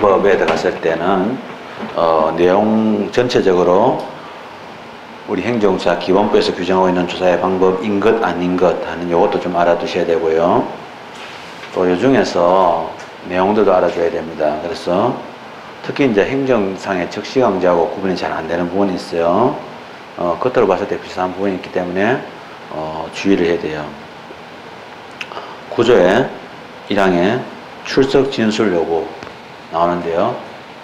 방법에 들어갔을 때는 내용 전체적으로 우리 행정조사 기본부에서 규정하고 있는 조사의 방법인 것 아닌 것 하는 이것도 좀 알아두셔야 되고요. 또 이 중에서 내용들도 알아줘야 됩니다. 그래서 특히 이제 행정상의 적시강제하고 구분이 잘 안 되는 부분이 있어요. 겉으로 봤을 때 비슷한 부분이 있기 때문에 주의를 해야 돼요. 구조에 1항에 출석 진술 요구 나오는데요.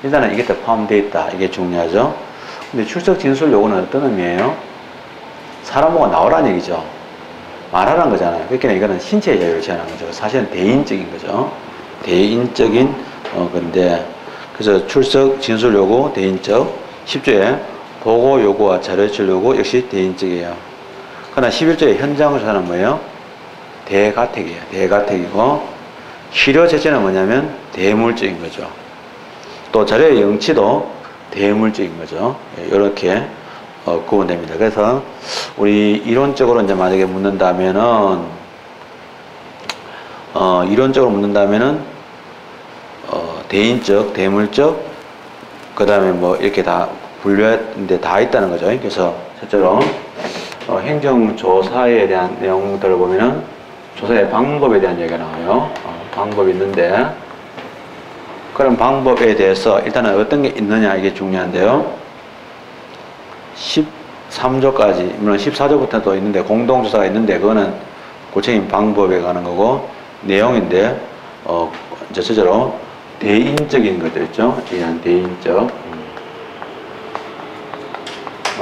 일단은 이게 다 포함되어 있다. 이게 중요하죠. 근데 출석 진술 요구는 어떤 의미예요? 사람 보고 나오라는 얘기죠. 말하라는 거잖아요. 그러니까 이거는 신체의 자유를 제한하는 거죠. 사실은 대인적인 거죠. 대인적인 건데, 그래서 출석 진술 요구 대인적. 10조에 보고 요구와 자료 제출 요구 역시 대인적이에요. 그러나 11조의 현장 조사는 뭐예요? 대가택이에요. 대가택이고, 실효 제출은 뭐냐면 대물적인 거죠. 또 자료의 영치도 대물적인 거죠. 이렇게 구분됩니다. 그래서 우리 이론적으로 이제 만약에 묻는다면은 대인적, 대물적, 그 다음에 뭐 이렇게 다 분류했는데 다 있다는 거죠. 그래서 첫째로 행정조사에 대한 내용들을 보면은 조사의 방법에 대한 얘기가 나와요. 방법이 있는데, 그런 방법에 대해서 일단은 어떤 게 있느냐 이게 중요한데요. 13조까지, 물론 14조부터 또 있는데 공동조사가 있는데 그거는 구체적인 방법에 관한 거고, 내용인데 이제 첫째로 대인적인 것들 있죠. 이런 대인적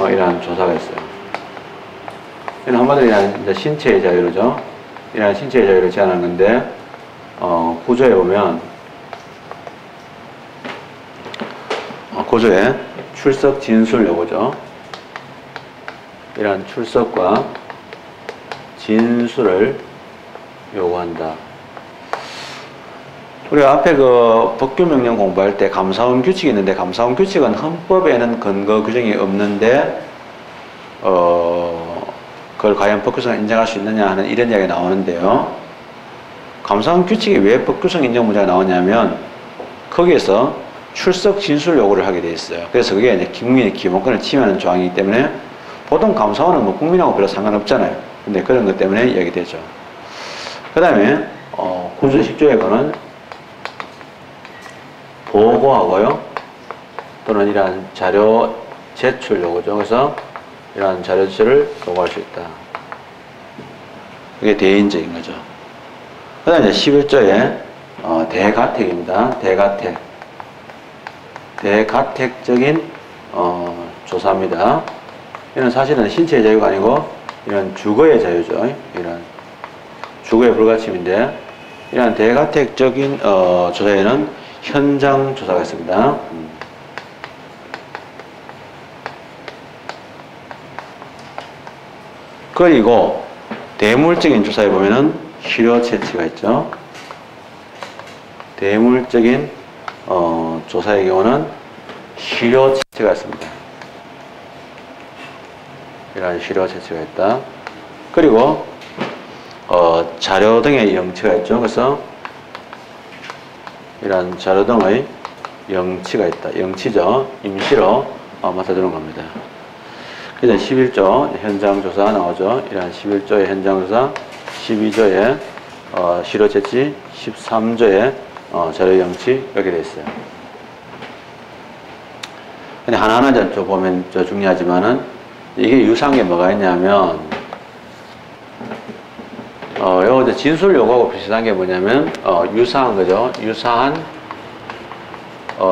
이런 조사가 있어요. 이런 한마디로 이제 신체의 자유로죠. 이런 신체의 자유를 제한하는 건데 구조에 보면 구조에 출석 진술 요구죠. 이러한 출석과 진술을 요구한다. 우리가 앞에 그 법규명령 공부할 때 감사원 규칙이 있는데, 감사원 규칙은 헌법에는 근거 규정이 없는데 그걸 과연 법규성을 인정할 수 있느냐 하는 이런 이야기가 나오는데요. 감사원 규칙이 왜 법규성 인정 문제가 나오냐면 거기에서 출석 진술 요구를 하게 돼 있어요. 그래서 그게 이제 국민의 기본권을 침해하는 조항이기 때문에 보통 감사원은 뭐 국민하고 별로 상관없잖아요. 근데 그런 것 때문에 얘기되죠. 그 다음에 구조 10조에 거는 보고하고요, 또는 이러한 자료 제출 요구죠. 그래서 이러한 자료 제출을 요구할 수 있다. 그게 대인적인 거죠. 그 다음에 11조에 대가택입니다. 대가택. 대가택적인 조사입니다. 이는 사실은 신체의 자유가 아니고 이런 주거의 자유죠. 이런 주거의 불가침인데, 이런 대가택적인 조사에는 현장 조사가 있습니다. 그리고 대물적인 조사에 보면은 실효 채취가 있죠. 대물적인 조사의 경우는 실효 채취가 있습니다. 이런 실효 채취가 있다. 그리고 자료 등의 영치가 있죠. 그래서 이런 자료 등의 영치가 있다. 영치죠. 임시로 맡아주는 겁니다. 그래서 11조 현장조사 나오죠. 이런 11조의 현장조사, 12조의 실효 채취, 13조의 자료 영치 이렇게 되어 있어요. 근데 하나하나 보면 중요하지만은 이게 유사한 게 뭐가 있냐면 요거 진술 요구하고 비슷한 게 뭐냐면 유사한 거죠. 유사한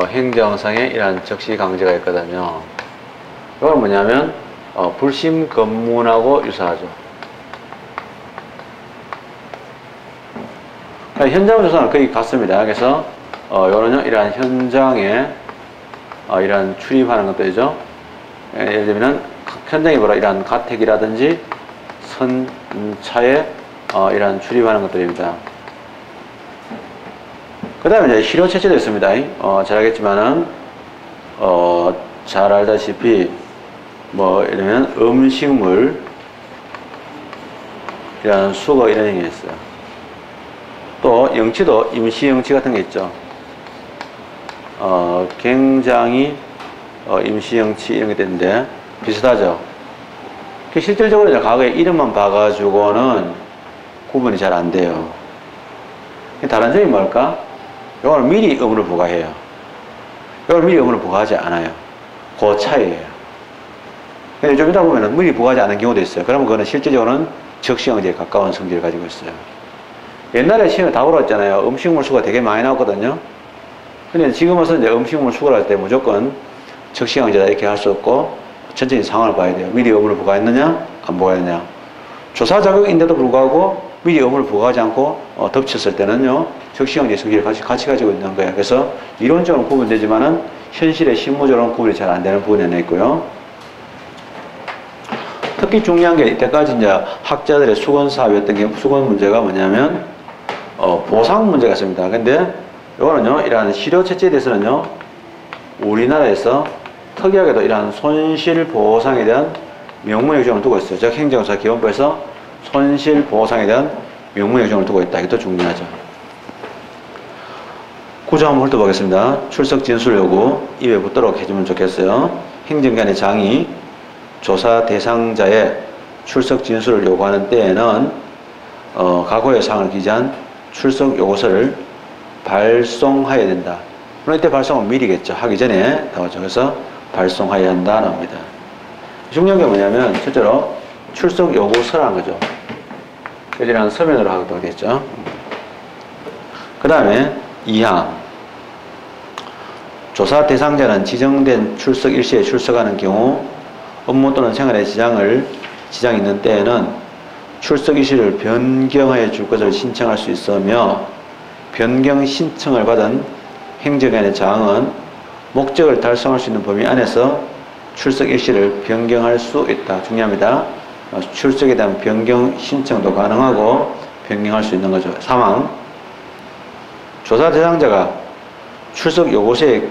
행정상의 이러한 적시 강제가 있거든요. 이건 뭐냐면 불심 검문하고 유사하죠. 그러니까 현장 조사는 거의 같습니다. 그래서 요런요, 이러한 현장에 이러한 출입하는 것들이죠. 예를 들면 현장에 보라 이러한 가택이라든지 선차에 이러한 출입하는 것들입니다. 그 다음에 이제 실효 채취도 있습니다. 잘 알겠지만은 잘 알다시피 뭐 이러면 음식물 이런 수거 이런 게 있어요. 또 영치도 임시 영치 같은 게 있죠. 굉장히 임시형치 이런 게 되는데 비슷하죠. 실질적으로 이제 과거에 이름만 봐가지고는 구분이 잘 안 돼요. 다른 점이 뭘까? 이거는 미리 의문을 부과해요. 이거는 미리 의문을 부과하지 않아요. 그 차이예요. 근데 좀 이따 보면은 미리 부과하지 않은 경우도 있어요. 그러면 그거는 실질적으로는 적시형제에 가까운 성질을 가지고 있어요. 옛날에 시험에 다 물었잖아요. 음식물 수가 되게 많이 나왔거든요. 근데 지금 와서 이제 음식물 수거를 할 때 무조건 적시형제다 이렇게 할 수 없고 천천히 상황을 봐야 돼요. 미리 의문을 부과했느냐 안 부과했느냐. 조사 자격인데도 불구하고 미리 의문을 부과하지 않고 덮쳤을 때는요 적시형제 성질을 같이 가지고 있는 거예요. 그래서 이론적으로는 구분되지만은 현실의 실무적으로는 구분이 잘 안 되는 부분이 하나 있고요. 특히 중요한 게 이때까지 이제 학자들의 수건 사업이었던 게 수건 문제가 뭐냐면 보상 문제가 있습니다. 근데 이거는요 이러한 실효 채취에 대해서는요 우리나라에서 특이하게도 이러한 손실 보상에 대한 명문의 규정을 두고 있어요. 즉 행정사 기본법에서 손실 보상에 대한 명문의 규정을 두고 있다. 이게 더 중요하죠. 구조 한번 훑어보겠습니다. 출석 진술 요구 입에 붙도록 해주면 좋겠어요. 행정관의 장이 조사 대상자의 출석 진술을 요구하는 때에는 과거의 사항을 기재한 출석 요구서를 발송해야 된다. 물론 이때 발송은 미리겠죠. 하기 전에 나오죠. 그래서 발송해야 한다 나옵니다. 중요한 게 뭐냐면 실제로 출석 요구서라는 거죠. 여기는 서면으로 하도록 됐죠. 그 다음에 2항 조사 대상자는 지정된 출석 일시에 출석하는 경우 업무 또는 생활의 지장이 있는 때에는 출석 일시를 변경하여 줄 것을 신청할 수 있으며 변경 신청을 받은 행정관의 장은 목적을 달성할 수 있는 범위 안에서 출석 일시를 변경할 수 있다. 중요합니다. 출석에 대한 변경 신청도 가능하고 변경할 수 있는 거죠. 3항 조사 대상자가 출석 요구서에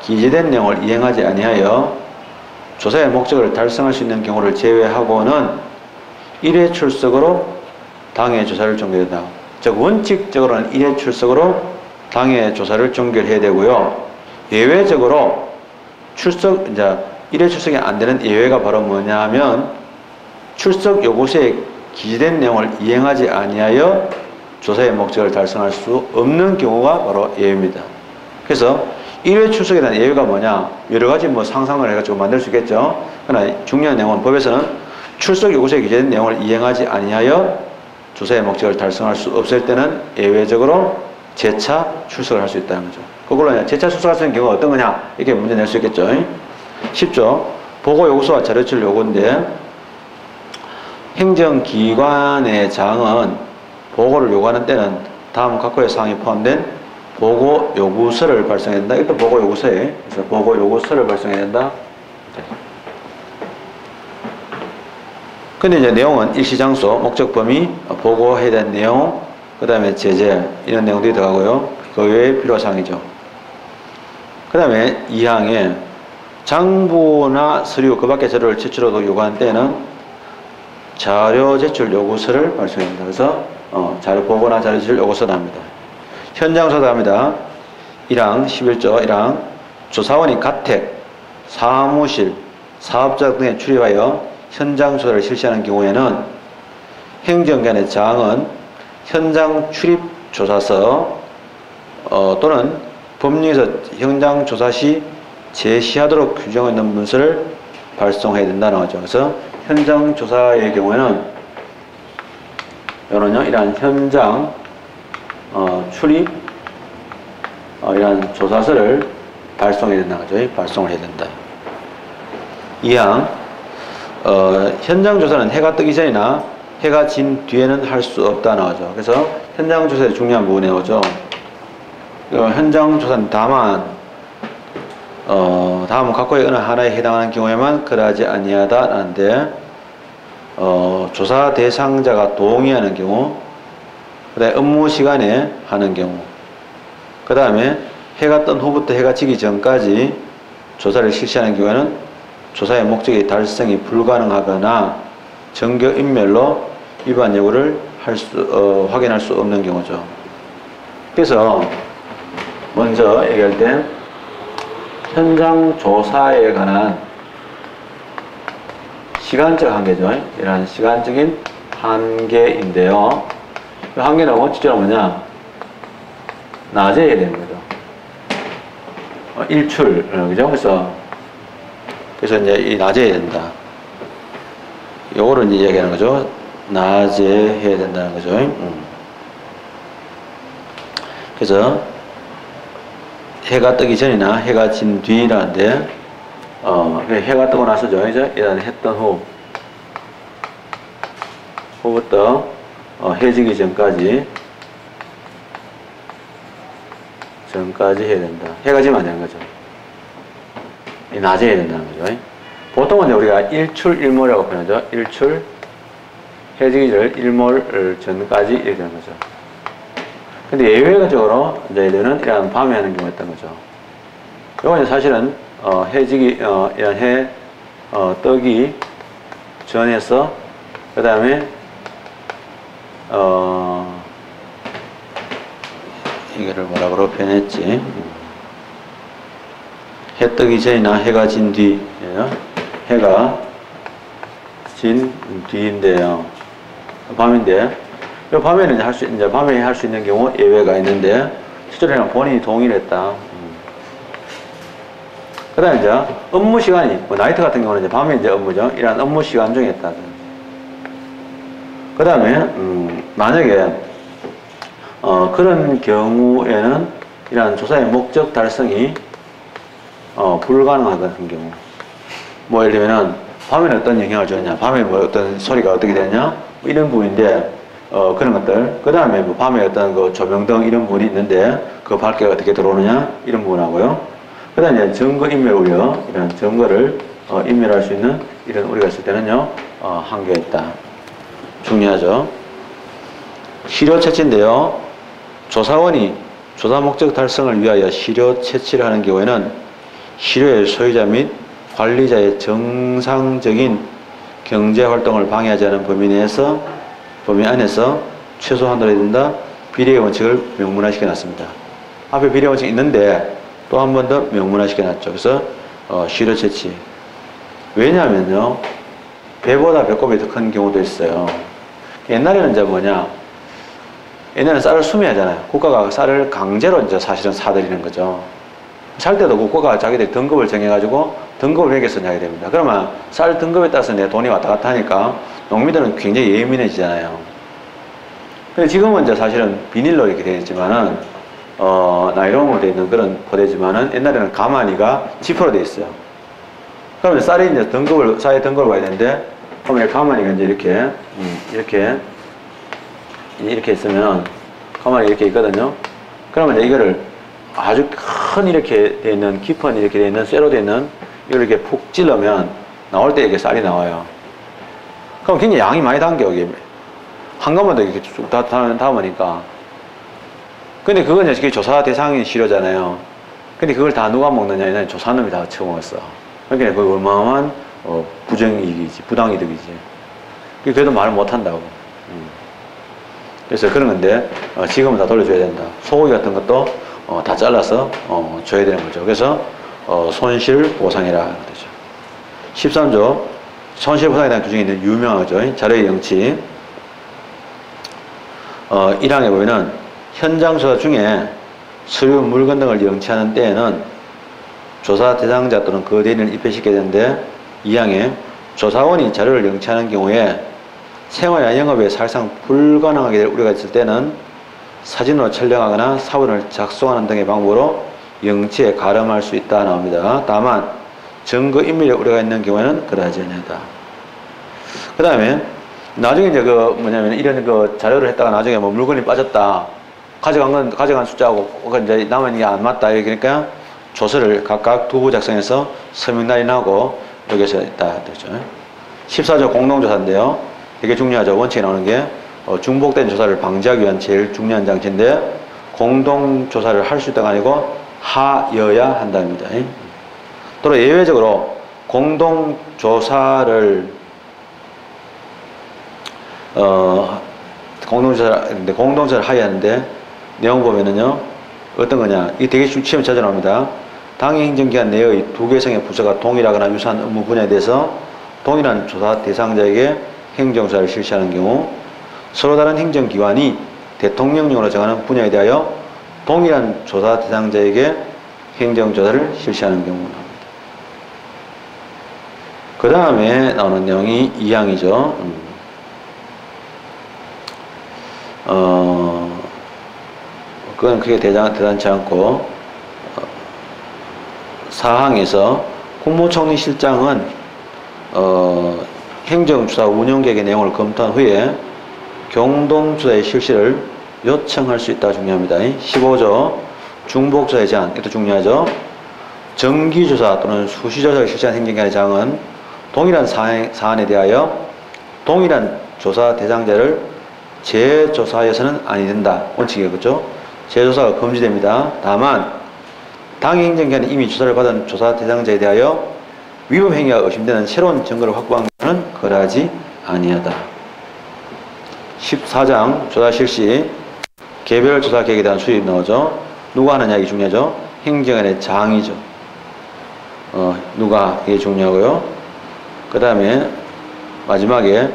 기재된 내용을 이행하지 아니하여 조사의 목적을 달성할 수 있는 경우를 제외하고는 1회 출석으로 당해 조사를 종결한다. 즉 원칙적으로는 1회 출석으로 당해 조사를 종결해야 되고요. 예외적으로 이제 1회 출석이 안 되는 예외가 바로 뭐냐 하면 출석 요구서에 기재된 내용을 이행하지 아니하여 조사의 목적을 달성할 수 없는 경우가 바로 예외입니다. 그래서 1회 출석에 대한 예외가 뭐냐? 여러 가지 상상을 해가지고 만들 수 있겠죠. 그러나 중요한 내용은 법에서는 출석 요구서에 기재된 내용을 이행하지 아니하여 조사의 목적을 달성할 수 없을 때는 예외적으로 재차 출석을 할 수 있다는 거죠. 그걸로 재차 출석할 수 있는 경우가 어떤 거냐? 이렇게 문제 낼 수 있겠죠. 10조 보고 요구서와 자료출 요구인데 행정기관의 장은 보고를 요구하는 때는 다음 각호의 사항이 포함된 보고 요구서를 발송해야 된다. 이것도 보고 요구서에 그래서 보고 요구서를 발송해야 된다. 근데 이제 내용은 일시장소, 목적 범위, 보고해야 되는 내용, 그 다음에 제재 이런 내용들이 들어가고요. 그 외에 필요사항이죠. 그 다음에 2항에 장부나 서류 그 밖의 자료를 제출하도록 요구하는 때는 자료 제출 요구서를 발송해야 된다. 그래서 자료 보고나 자료 제출 요구서도 합니다. 현장조사도 합니다. 1항 11조 1항 조사원이 가택, 사무실, 사업자 등에 출입하여 현장조사를 실시하는 경우에는 행정관의 장은 현장 출입 조사서 또는 법령에서 현장조사 시 제시하도록 규정하고 있는 문서를 발송해야 된다는 거죠. 그래서 현장조사의 경우에는 이거는요, 이러한 현장 출입 이러한 조사서를 발송해야 된다는 거죠. 발송을 해야 된다. 2항 현장 조사는 해가 뜨기 전이나 해가 진 뒤에는 할 수 없다는 거죠. 그래서 현장 조사의 중요한 부분이 나오죠. 현장 조사는 다만 다음 각호의 어느 하나에 해당하는 경우에만 그러하지 아니하다라는데 조사 대상자가 동의하는 경우, 그 다음에 업무 시간에 하는 경우, 그 다음에 해가 뜬 후부터 해가 지기 전까지 조사를 실시하는 경우에는 조사의 목적이 달성이 불가능하거나 정교인멸로 위반 여부를 확인할 수 없는 경우죠. 그래서 먼저 얘기할 때 현장 조사에 관한 시간적 한계죠. 이런 시간적인 한계인데요. 그 한계는 원칙적으로 뭐냐? 낮에 해야 되는 거죠. 일출, 그죠? 그래서 이제 이 낮에 해야 된다. 요거를 이제 이야기하는 거죠. 낮에 해야 된다는 거죠. 그래서 해가 뜨기 전이나 해가 진 뒤라는데, 해가 뜨고 나서죠. 이제 일단 해 뜬 후부터 해 지기 전까지 해야 된다. 해가 지면 안 되는 거죠. 낮에 해야 된다는 거죠. 보통은 이제 우리가 일출일몰이라고 표현하죠. 일출, 해지기 전 일몰 전까지 이렇게 되는 거죠. 근데 예외적으로 이제 얘들은 이런 밤에 하는 경우가 있던 거죠. 이건 사실은 해지기 이런 해 뜨기 전에서 그 다음에 이거를 뭐라고 표현했지? 해 뜨기 전이나 해가 진 뒤, 해가 진 뒤인데요. 밤인데, 이 밤에는 이제 밤에 할 수 있는 경우 예외가 있는데, 실제로는 본인이 동의했다. 그 다음에 이제 업무 시간이, 뭐 나이트 같은 경우는 이제 밤에 이제 업무죠. 이런 업무 시간 중에 있다. 그 다음에, 만약에, 그런 경우에는 이러한 조사의 목적 달성이 불가능하다는 경우. 뭐 예를 들면은 밤에는 어떤 영향을 주느냐, 밤에 뭐 어떤 소리가 어떻게 되느냐, 뭐 이런 부분인데 그런 것들. 그 다음에 뭐 밤에 어떤 그 조명등 이런 부분이 있는데 그 밝기가 어떻게 들어오느냐 이런 부분하고요. 그 다음에 증거 인멸 우려, 이런 증거를 인멸할 수 있는 이런 우려가 있을 때는요 한계가 있다. 중요하죠. 시료 채취인데요. 조사원이 조사 목적 달성을 위하여 시료 채취를 하는 경우에는 시료의 소유자 및 관리자의 정상적인 경제활동을 방해하지 않은 범위 안에서 최소한도로 해야 된다. 비례의 원칙을 명문화시켜 놨습니다. 앞에 비례 원칙이 있는데 또 한 번 더 명문화시켜 놨죠. 그래서 시료 채취. 왜냐하면요, 배보다 배꼽이 더 큰 경우도 있어요. 옛날에는 이제 뭐냐, 옛날에는 쌀을 수매하잖아요. 국가가 쌀을 강제로 이제 사실은 사들이는 거죠. 살 때도 국가가 자기들 등급을 정해가지고 등급을 매겨서 하게 됩니다. 그러면 쌀 등급에 따라서 내 돈이 왔다 갔다 하니까 농민들은 굉장히 예민해지잖아요. 근데 지금은 이제 사실은 비닐로 이렇게 되어 있지만은, 나이론으로 되어 있는 그런 포대지만은 옛날에는 가마니가 지퍼로 되어 있어요. 그러면 쌀이 이제 쌀의 등급을 봐야 되는데, 그러면 가마니가 이제 이렇게 있으면, 가만히 이렇게 있거든요. 그러면 이제 이거를 아주 큰 이렇게 되어 있는, 깊은 이렇게 되어 있는, 쇠로 되어 있는, 이걸 이렇게 푹 찔러면, 나올 때 이렇게 쌀이 나와요. 그럼 굉장히 양이 많이 담겨, 이게. 한 가마도 이렇게 쭉 담으니까. 근데 그건 이제 조사 대상인 시료잖아요. 근데 그걸 다 누가 먹느냐, 이날 조사놈이 다 처먹었어. 그러니까 그거 어마어마한, 부정이익이지, 부당이득이지. 그래도 말을 못 한다고. 그래서 그런 건데 지금은 다 돌려줘야 된다. 소고기 같은 것도 다 잘라서 줘야 되는 거죠. 그래서 손실 보상이라 하는 거죠. 13조 손실 보상에 대한 규정이 있는 유명하죠. 자료의 영치. 1항에 보면은 현장 조사 중에 서류, 물건 등을 영치하는 때에는 조사 대상자 또는 그 대리인을 입회시켜야 되는데, 2항에 조사원이 자료를 영치하는 경우에 생활이나 영업에 사실상 불가능하게 될 우려가 있을 때는 사진으로 촬영하거나 사본을 작성하는 등의 방법으로 영치에 가름할 수 있다 나옵니다. 다만 증거 인멸의 우려가 있는 경우에는 그러하지 않는다. 그 다음에 나중에 이제 뭐냐면 이런 자료를 했다가 나중에 뭐 물건이 빠졌다, 가져간 숫자하고 이제 남은 게 안 맞다, 그러니까 조서를 각각 두부 작성해서 서명 날인하고 여기서 있다 되죠. 14조 공동조사인데요. 되게 중요하죠. 원칙에 나오는 게 중복된 조사를 방지하기 위한 제일 중요한 장치인데, 공동조사를 할 수 있다가 아니고 하여야 한답니다. 또 예외적으로 공동조사를 공동조사를 하여야 하는데, 내용 보면은요 어떤 거냐, 이게 되게 시험에 자주 나옵니다. 당해 행정기관 내의 두 개성의 부서가 동일하거나 유사한 업무 분야에 대해서 동일한 조사 대상자에게 행정조사를 실시하는 경우, 서로 다른 행정기관이 대통령령으로 정하는 분야에 대하여 동일한 조사 대상자에게 행정조사를 실시하는 경우입니다. 그 다음에 나오는 내용이 2항이죠. 그건 크게 대단치 않고, 4항에서 국무총리 실장은 행정조사 운영계획의 내용을 검토한 후에 공동조사의 실시를 요청할 수 있다 중요합니다. 15조 중복조사의 제한, 이것도 중요하죠. 정기조사 또는 수시조사를 실시한 행정기관의 장은 동일한 사안에 대하여 동일한 조사 대상자를 재조사해서는 아니 된다. 원칙이겠죠. 재조사가 금지됩니다. 다만 당해 행정기관이 이미 조사를 받은 조사 대상자에 대하여 위법 행위가 의심되는 새로운 증거를 확보한 것은 거래하지 아니하다. 14장 조사 실시 개별 조사 계획에 대한 수립 나오죠. 누가 하느냐 이게 중요하죠. 행정관의 장이죠. 누가 이게 중요하고요. 그 다음에 마지막에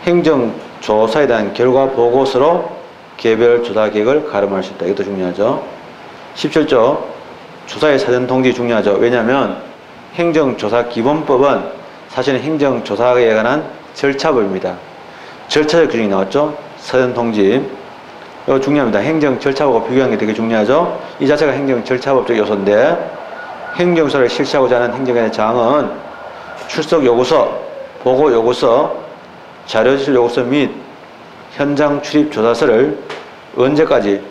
행정조사에 대한 결과 보고서로 개별 조사 계획을 가름할 수 있다. 이것도 중요하죠. 17조 조사의 사전 통지 중요하죠. 왜냐하면 행정조사기본법은 사실은 행정조사에 관한 절차법입니다. 절차적 규정이 나왔죠. 사전 통지. 이거 중요합니다. 행정 절차법과 비교하는 게 되게 중요하죠. 이 자체가 행정 절차법적 요소인데, 행정조사를 실시하고자 하는 행정관의 장은 출석 요구서, 보고 요구서, 자료 제출 요구서 및 현장 출입 조사서를 언제까지?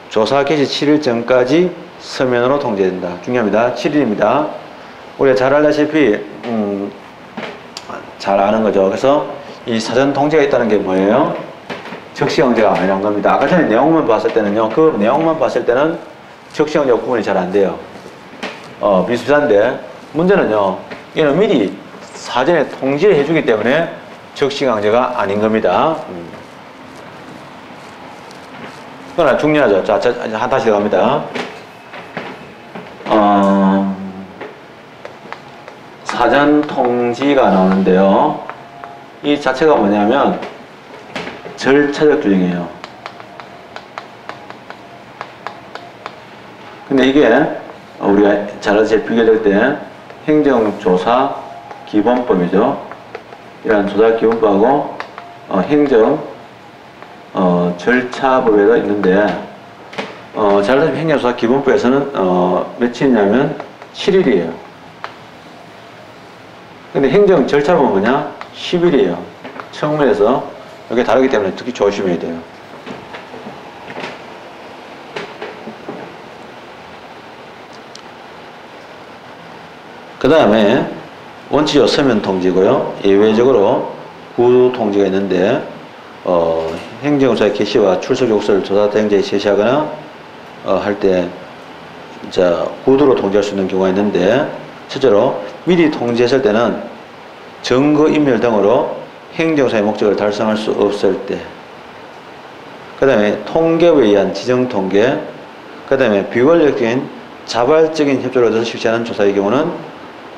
조사 개시 7일 전까지 서면으로 통지된다. 중요합니다. 7일입니다. 우리가 잘 알다시피 잘 아는 거죠. 그래서 이 사전 통지가 있다는 게 뭐예요? 적시강제가 아니란 겁니다. 아까 전에 내용만 봤을 때는요, 그 내용만 봤을 때는 적시강제 구분이 잘 안 돼요. 비슷한데, 문제는요, 얘는 미리 사전에 통지를 해주기 때문에 적시강제가 아닌 겁니다. 그러나 중요하죠. 자, 다시 들어갑니다. 사전 통지가 나오는데요. 이 자체가 뭐냐면 절차적 규정이에요. 근데 이게 우리가 잘 아시다시피 비교될 때 행정조사 기본법이죠. 이런 조사 기본법하고 행정 절차법에도 있는데 잘 아시다시피 행정조사 기본법에서는 며칠이냐면 7일이에요. 근데 행정 절차법은 뭐냐? 10일이에요. 측면에서 이게 다르기 때문에 특히 조심해야 돼요. 그 다음에 원칙적으로 서면 통지고요. 예외적으로 구두 통지가 있는데 행정조사의 개시와 출석 요구서를 조사 대행자에 제시하거나 할 때 구두로 통지할 수 있는 경우가 있는데, 첫째로 미리 통지했을 때는 증거인멸 등으로 행정조사의 목적을 달성할 수 없을 때, 그 다음에 통계부에 의한 지정통계, 그 다음에 비권력적인 자발적인 협조를 얻어서 실시하는 조사의 경우는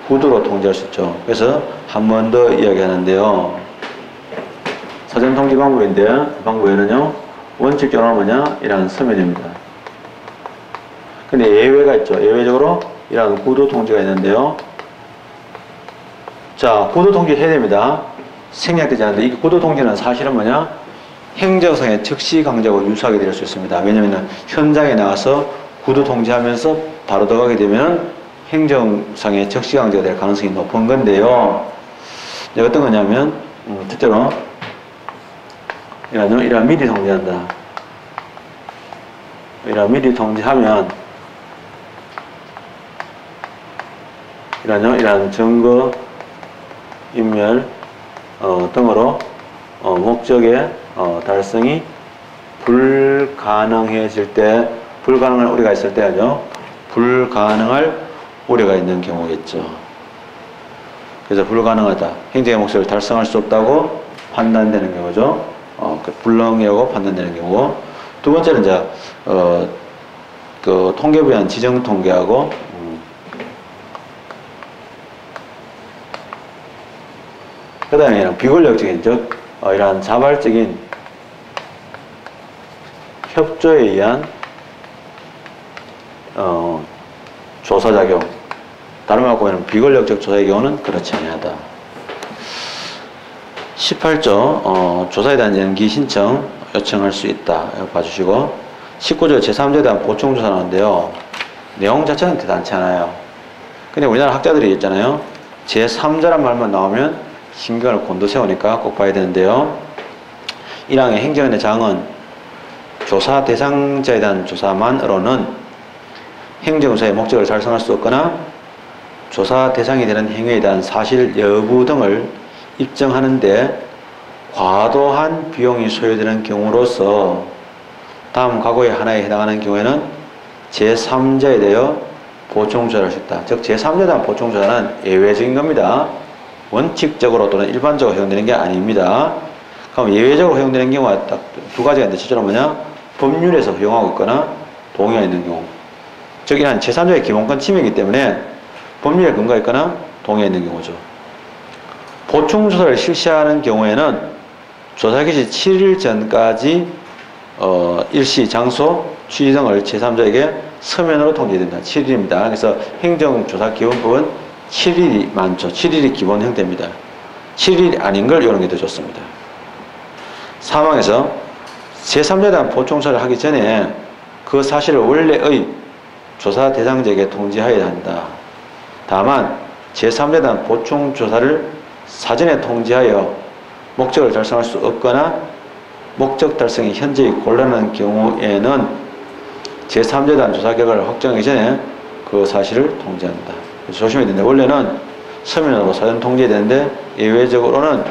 구두로 통지할 수 있죠. 그래서 한 번 더 이야기하는데요. 사전 통지 방법인데, 그 방법에는요, 원칙적으로 뭐냐? 이런 서면입니다. 근데 예외가 있죠. 예외적으로 이런 구두 통지가 있는데요. 자, 구두 통지 해야 됩니다. 생략되지 않는데, 이 구두 통지는 사실은 뭐냐? 행정상의 적시강제하고 유사하게 될 수 있습니다. 왜냐면 현장에 나가서 구두 통지하면서 바로 들어가게 되면 행정상의 적시강제가 될 가능성이 높은 건데요. 어떤 거냐면, 첫째로, 이런 미리 통지한다. 이런 미리 통지하면, 이런 증거, 인멸, 등으로, 목적의, 달성이 불가능해질 때, 불가능할 우려가 있을 때 하죠. 불가능할 우려가 있는 경우겠죠. 그래서 불가능하다. 행정의 목적을 달성할 수 없다고 판단되는 경우죠. 불능이라고 판단되는 경우. 두 번째는 그 통계부에 의한 지정 통계하고, 그 다음에 비권력적인, 즉, 이러한 자발적인 협조에 의한, 조사작용. 다른 말로 보면 비권력적 조사의 경우는 그렇지 아니하다. 18조, 조사에 대한 연기 신청 요청할 수 있다. 이거 봐주시고. 19조 제3조에 대한 보충조사 나오는데요. 내용 자체는 대단치 않아요. 근데 우리나라 학자들이 있잖아요. 제3자란 말만 나오면 신경을 곤두세우니까 꼭 봐야 되는데요. 1항의 행정원의 장은 조사 대상자에 대한 조사만으로는 행정조사의 목적을 달성할 수 없거나 조사 대상이 되는 행위에 대한 사실 여부 등을 입증하는데 과도한 비용이 소요되는 경우로서 다음 과거의 하나에 해당하는 경우에는 제3자에 대하여 보충조사를 할 수 있다. 즉 제3자에 대한 보충조사는 예외적인 겁니다. 원칙적으로 또는 일반적으로 허용되는 게 아닙니다. 그럼 예외적으로 허용되는 경우가 딱 두 가지가 있는데 실제로 뭐냐? 법률에서 허용하고 있거나 동의가 있는 경우. 즉 이런 제3자의 기본권 침해이기 때문에 법률에 근거가 있거나 동의가 있는 경우죠. 보충조사를 실시하는 경우에는 조사 개시 7일 전까지 일시, 장소, 취지 등을 제3자에게 서면으로 통지됩니다. 7일입니다. 그래서 행정조사기본법은 7일이 많죠. 7일이 기본 형태입니다. 7일이 아닌 걸 이런 게 더 좋습니다. 사망에서 제3자에 대한 보충조사를 하기 전에 그 사실을 원래의 조사 대상자에게 통지하여야 한다. 다만 제3자에 대한 보충조사를 사전에 통지하여 목적을 달성할 수 없거나 목적 달성이 현저히 곤란한 경우에는 제3자에 대한 조사 결과를 확정하기 전에 그 사실을 통지한다. 조심해야 되는데 원래는 서면으로 사전 통지해야 되는데 예외적으로는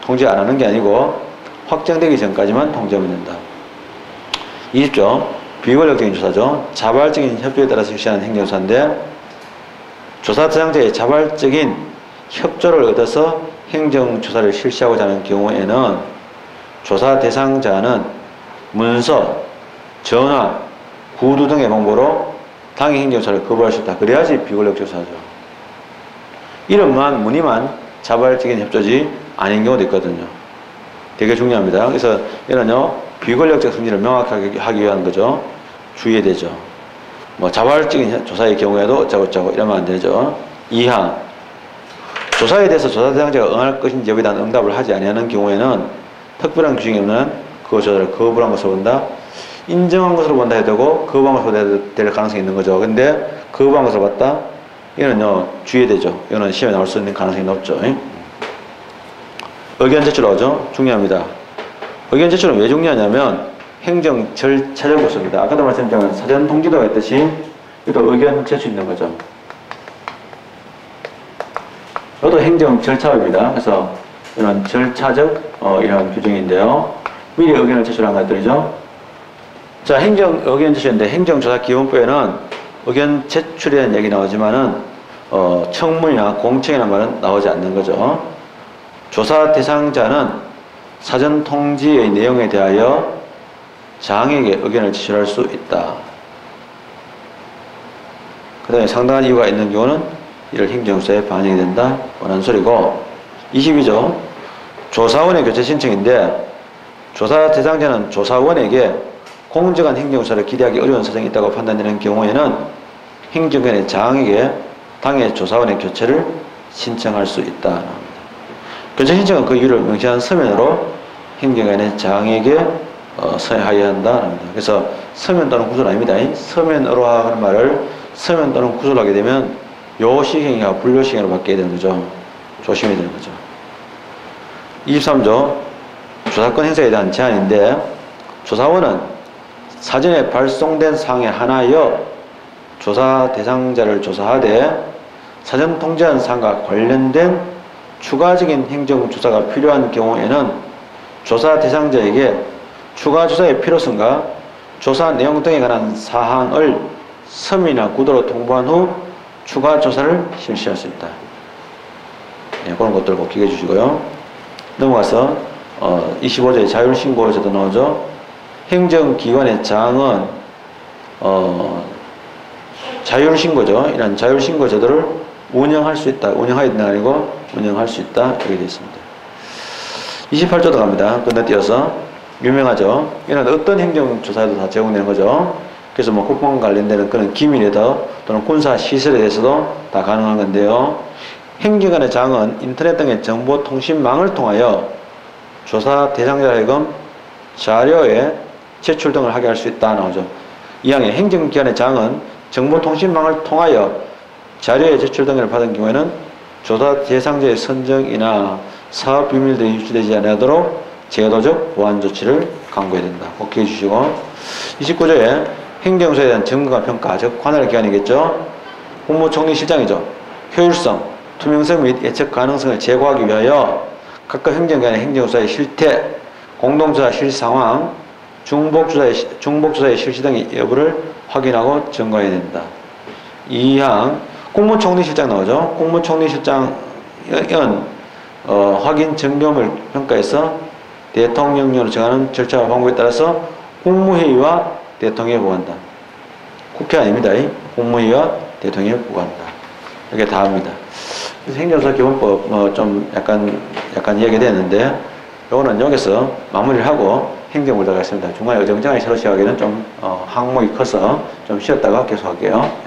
통지 안 하는 게 아니고 확정되기 전까지만 통지하면 된다. 20조 비권력적인 조사죠. 자발적인 협조에 따라서 실시하는 행정조사인데 조사 대상자의 자발적인 협조를 얻어서 행정조사를 실시하고자 하는 경우에는 조사 대상자는 문서, 전화, 구두 등의 방법으로 당해 행정조사를 거부할 수 있다. 그래야지 비권력적 조사죠. 이름만, 문의만 자발적인 협조지 아닌 경우도 있거든요. 되게 중요합니다. 그래서 이런요 비권력적 성질을 명확하게 하기 위한 거죠. 주의해야 되죠. 뭐 자발적인 조사의 경우에도 어쩌고저쩌고 이러면 안 되죠. 2항 조사에 대해서 조사 대상자가 응할 것인지 여부에 대한 응답을 하지 아니하는 경우에는 특별한 규정이 없는 그 조사를 거부한 것으로 본다. 인정한 것으로 본다 해도 되고 거부한 것으로 될 가능성이 있는 거죠. 근데 거부한 것으로 봤다? 이거는요 주의해야 되죠. 이거는 시험에 나올 수 있는 가능성이 높죠. 의견 제출하죠. 중요합니다. 의견 제출은 왜 중요하냐면 행정 절차적으로서입니다. 아까도 말씀드린 사전 통지도가 있듯이 이것도 의견 제출 있는 거죠. 이것도 행정 절차입니다. 그래서 이런 절차적 이런 규정인데요. 미리 의견을 제출한 것들이죠. 자, 행정 의견 제출인데 행정조사기본법에는 의견 제출에 대한 얘기 나오지만은 청문이나 공청이라는 말은 나오지 않는 거죠. 조사 대상자는 사전 통지의 내용에 대하여 장에게 의견을 제출할 수 있다. 그 다음에 상당한 이유가 있는 경우는 이를 행정조사에 반영이 된다. 라는 소리고 22조 조사원의 교체 신청인데 조사 대상자는 조사원에게 공정한 행정조사를 기대하기 어려운 사정이 있다고 판단되는 경우에는 행정관의 장에게 당해 조사원의 교체를 신청할 수 있다. 교체 신청은 그 이유를 명시한 서면으로 행정관의 장에게 서하여야 한다. 그래서 서면 또는 구술 아닙니다. 서면으로 하는 말을 서면 또는 구술을 하게 되면 요시행위가 불요시행위로 바뀌게 되는 거죠. 조심해야 되는 거죠. 23조 조사권 행사에 대한 제한인데 조사원은 사전에 발송된 사항에 한하여 조사 대상자를 조사하되 사전 통지한 사항과 관련된 추가적인 행정조사가 필요한 경우에는 조사 대상자에게 추가 조사의 필요성과 조사 내용 등에 관한 사항을 서면이나 구도로 통보한 후 추가 조사를 실시할 수 있다. 네, 그런 것들 꼭 기억해 주시고요. 넘어가서 25조의 자율신고에서도 나오죠. 행정기관의 장은 자율신고죠. 이런 자율신고 제도를 운영할 수 있다. 운영하야 되는 게 아니고 운영할 수 있다. 이렇게 되어 있습니다. 28조도 갑니다. 건너뛰어서 유명하죠. 이는 어떤 행정조사에도 다 제공되는 거죠. 그래서 뭐 국방 관련되는 그런 기밀에도 또는 군사 시설에 대해서도 다 가능한 건데요. 행정관의 장은 인터넷 등의 정보통신망을 통하여 조사 대상자를 하여금 자료의 제출 등을 하게 할 수 있다 나오죠. 이항에 행정기관의 장은 정보통신망을 통하여 자료의 제출 등을 받은 경우에는 조사 대상자의 선정이나 사업 비밀들이 유출되지 않도록 제도적 보안 조치를 강구해야 된다. 꼭 기억해 주시고 29조에 행정소에 대한 점검과 평가, 즉 관할 기관이겠죠. 국무총리실장이죠. 효율성, 투명성 및 예측 가능성을 제고하기 위하여 각각 행정기관의 행정조사의 실태, 공동조사 실상황, 중복조사의 실시 등의 여부를 확인하고 점검해야 된다. 2항 국무총리실장 나오죠. 국무총리실장은 확인 점검을 평가해서 대통령령으로 정하는 절차와 방법에 따라서 국무회의와 대통령에 보고한다. 국회 아닙니다. 국무회의와 대통령에 보고한다. 이렇게 다 합니다. 그래서 행정조사 기본법 좀 약간 이야기가 됐는데 요거는 여기서 마무리를 하고 행정을 들어가겠습니다. 중간에 어정쩡하게 새로 시작하기는 좀 항목이 커서 좀 쉬었다가 계속할게요.